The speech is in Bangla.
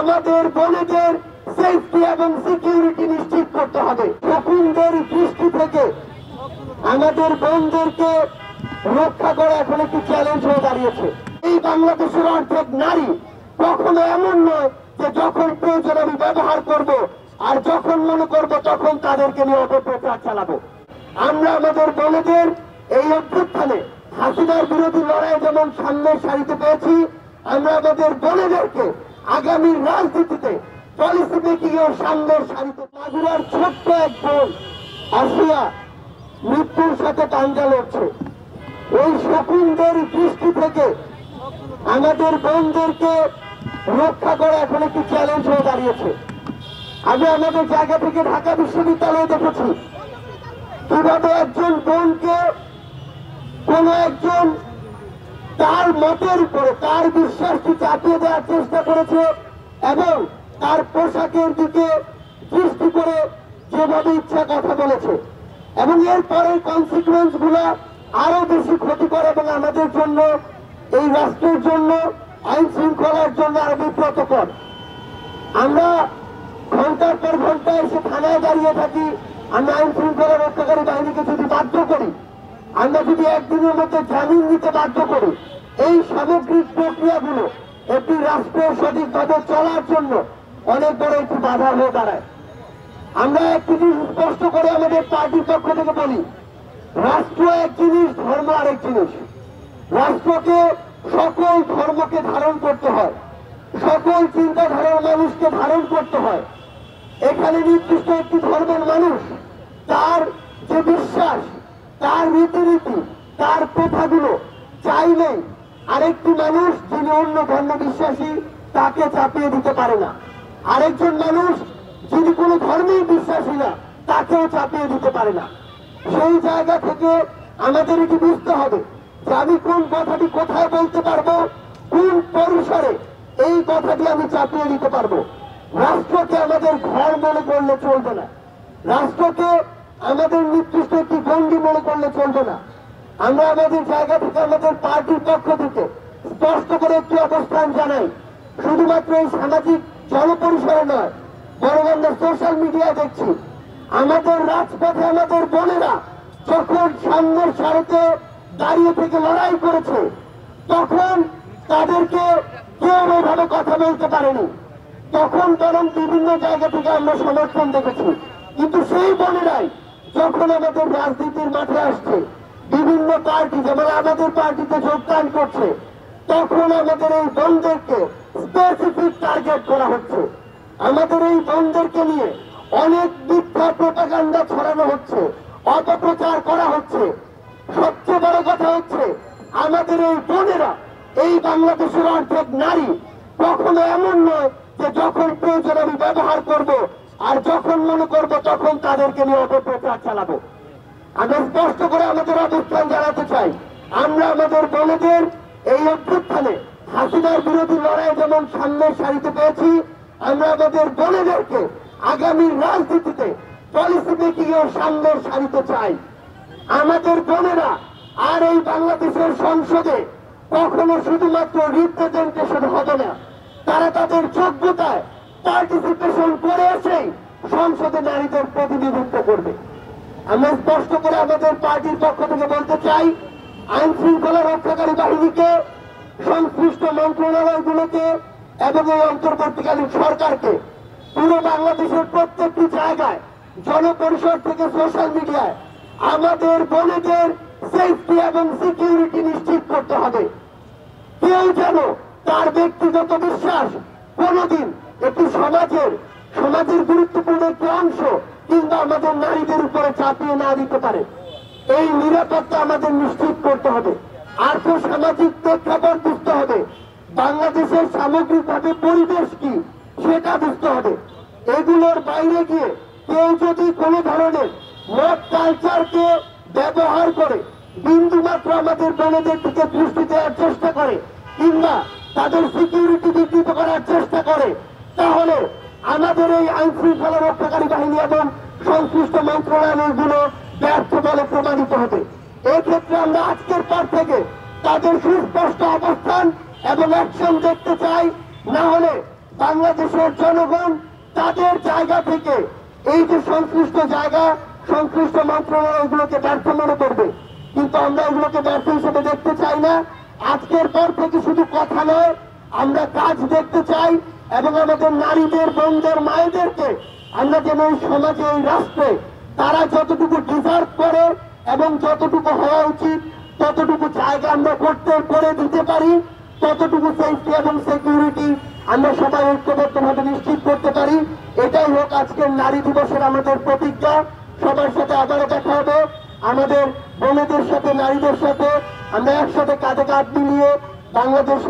আমাদের বোনেদের সেফটি এবং সিকিউরিটি নিশ্চিত করতে হবে। শকুনদের দৃষ্টি থেকে আমাদের বোনদেরকে রক্ষা করা এখন একটি চ্যালেঞ্জ হয়ে দাঁড়িয়েছে। এই বাংলাদেশের অর্ধেক নারী কখনো এমন নয় যে যখন প্রয়োজন আমি ব্যবহার করব, আর যখন মনে করব তখন তাদেরকে নিয়ে অপপ্রচার চালাবো। আমরা আমাদের বোনেদের এই অভ্যুত্থানে হাসিনার বিরোধী লড়াই যেমন সামনের সারিতে পেয়েছি, আমরা আমাদের বোনেদেরকে আগামী রাজনীতিতে পলিসি মেকিং এর সামনের সারিতে। মাগুরার ছোট্ট এক বোন আসিয়া মৃত্যুর সাথে পাঞ্জা লড়ছে। ওই শকুনদের দৃষ্টি থেকে আমাদের বোনদেরকে রক্ষা করা এখন একটি চ্যালেঞ্জ হয়ে দাঁড়িয়েছে। আমি আমাদের জায়গা থেকে ঢাকা বিশ্ববিদ্যালয়ে দেখেছি কিভাবে একজন বোনকে কোন একজন তার মতের উপরে তার বিশ্বাসকে চাপিয়ে দেওয়ার চেষ্টা করেছে এবং তার পোশাকের দিকে দৃষ্টি করে যেভাবে ইচ্ছা কথা বলেছে, এবং এর পরের কনসিকুয়েন্স গুলো আরো বেশি ক্ষতিকর এবং আমাদের জন্য, এই রাষ্ট্রের জন্য, আইন শৃঙ্খলার জন্য আরো বিব্রতকর। আমরা ঘন্টার পর ঘন্টা এসে থানায় দাঁড়িয়ে থাকি, আমরা আইন শৃঙ্খলা রক্ষাকারী বাহিনীকে যদি বাধ্য করি, আমরা যদি একদিনের মধ্যে জামিন দিতে বাধ্য করি, এই সামগ্রিক প্রক্রিয়াগুলো একটি রাষ্ট্রের সঠিকভাবে চলার জন্য অনেক বড় একটি বাধা হয়ে দাঁড়ায়। আমরা একটি জিনিস স্পষ্ট করে আমাদের পার্টির পক্ষ থেকে বলি, রাষ্ট্র এক জিনিস, ধর্ম আরেক জিনিস। রাষ্ট্রকে সকল ধর্মকে ধারণ করতে হয়, সকল চিন্তাধারার মানুষকে ধারণ করতে হয়। এখানে নির্দিষ্ট একটি ধর্মের মানুষ তার যে বিশ্বাস, তার রীতিনীতি, তার প্রথাগুলো চাইলেই আরেকটি মানুষ যিনি অন্য ধর্মে বিশ্বাসী তাকে চাপিয়ে দিতে পারে না। আরেকজন মানুষ যিনি কোনো ধর্মেই বিশ্বাসী না তাকেও চাপিয়ে দিতে পারে না। সেই জায়গা থেকে আমাদের এটি বুঝতে হবে যে আমি কোন কথাটি কোথায় বলতে পারবো, কোন পরিসরে এই কথাটি আমি চাপিয়ে দিতে পারবো। রাষ্ট্রকে আমাদের ঘর মনে করলে চলবে না, রাষ্ট্রকে আমাদের নির্দিষ্ট একটি গণ্ডি মনে করলে চলবে না। আমরা আমাদের জায়গা থেকে আমাদের পার্টির পক্ষ থেকে স্পষ্ট করে একটি অবস্থান জানাই, শুধুমাত্র এই সামাজিক জনপরিসরে নয়, বরং আমরা সোশ্যাল মিডিয়া দেখছি আমাদের রাজপথে আমাদের বোনেরা যখন সামনের সারিতে দাঁড়িয়ে থেকে লড়াই করেছে, তখন তাদেরকে কেউ এভাবে কথা বলতে পারেনি। তখন বরং বিভিন্ন জায়গা থেকে আমরা সমর্থন দেখেছি, কিন্তু সেই বোনেরাই যখন আমাদের রাজনীতির মাঠে আসছে, বিভিন্ন পার্টি যেমন আমাদের পার্টিতে যোগদান করছে, তখন আমাদের এই বোনদেরকে স্পেসিফিক টার্গেট করা হচ্ছে। আমাদের এই বোনদেরকে নিয়ে অনেক মিথ্যা প্রপাগান্ডা ছড়ানো হচ্ছে, অপপ্রচার করা হচ্ছে। সবচেয়ে বড় কথা হচ্ছে আমাদের এই বোনেরা, এই বাংলাদেশের অর্ধেক নারী কখনো এমন নয় যে যখন প্রয়োজন আমি ব্যবহার করব, আর যখন মনে করব তখন তাদেরকে নিয়ে অপপ্রচার চালাবো। আমরা স্পষ্ট করে আমাদের অবস্থান জানাতে চাই, আমরা আমাদের বোনেদের এই অভ্যুত্থানে হাসিনার বিরোধী লড়াই যেমন সামনের সারিতে পেয়েছি, আমরা আমাদের বোনেদেরকে আগামী রাজনীতিতে পলিসি মেকিং এর সামনের সারিতে চাই। আমাদের বোনেরা আর এই বাংলাদেশের সংসদে কখনো শুধুমাত্র রিপ্রেজেন্টেশন হবে না, তারা তাদের যোগ্যতায় পার্টিসিপেশন করে এসেই সংসদে নারীদের প্রতিনিধিত্ব করবে। আমরা স্পষ্ট করে আমাদের পার্টির পক্ষ থেকে বলতে চাই, আইন শৃঙ্খলা রক্ষাকারী বাহিনীকে, সংশ্লিষ্ট মন্ত্রণালয়গুলোকে এবং এই অন্তর্বর্তীকালীন সরকারকে পুরো বাংলাদেশের প্রত্যেকটি জায়গায়, জনপরিষদ থেকে সোশ্যাল মিডিয়ায় আমাদের বোনেদের সেফটি এবং সিকিউরিটি নিশ্চিত করতে হবে। কেউ যেন তার ব্যক্তিগত বিশ্বাস কোনদিন একটি সমাজের গুরুত্বপূর্ণ একটি অংশ কিংবা আমাদের নারীদের উপরে চাপিয়ে না দিতে পারে। এই নিরাপত্তা আমাদের নিশ্চিত করতে হবে। আর্থ সামাজিক প্রেক্ষাপট বুঝতে হবে, বাংলাদেশের সামগ্রিকভাবে পরিবেশ কি সেটা বুঝতে হবে। এগুলোর বাইরে গিয়ে কেউ যদি কোনো ধরনের মদ কালচারকে ব্যবহার করে বিন্দুমাত্র আমাদের বোনেদের দিকে দৃষ্টি দেওয়ার চেষ্টা করে কিংবা তাদের সিকিউরিটি বিকৃত করার চেষ্টা করে, তাহলে আমাদের এই আইন শৃঙ্খলা রক্ষাকারী বাহিনী এবং সংশ্লিষ্ট মন্ত্রণালয়গুলো ব্যর্থ বলে প্রমাণিত হবে। এক্ষেত্রে আমরা আজকের পর থেকে তাদের সুস্পষ্ট অবস্থান এবং অ্যাকশন দেখতে চাই, না হলে বাংলাদেশের জনগণ তাদের জায়গা থেকে এই যে সংশ্লিষ্ট জায়গা সংশ্লিষ্ট মন্ত্রণালয়গুলোকে ব্যর্থ মনে করবে, কিন্তু আমরা এগুলোকে ব্যর্থ হিসেবে দেখতে চাই না। আজকের পর থেকে শুধু কথা নয়, আমরা কাজ দেখতে চাই এবং আমাদের নারীদের, বোনদের, মায়েদেরকে আমরা যেন এই সমাজে, এই রাষ্ট্রে তারা যতটুকু ডিজার্ভ করে এবং যতটুকু হওয়া উচিত ততটুকু জায়গা আমরা করে দিতে পারি, ততটুকু সেফটি এবং সিকিউরিটি আমরা সবাই ঐক্যবদ্ধভাবে নিশ্চিত করতে পারি। এটাই হোক আজকের নারী দিবসের আমাদের প্রতিজ্ঞা। সবার সাথে আবারও দেখা হবে, আমাদের বোনেদের সাথে, নারীদের সাথে আমরা একসাথে কাঁধে কাঁধ মিলিয়ে বাংলাদেশ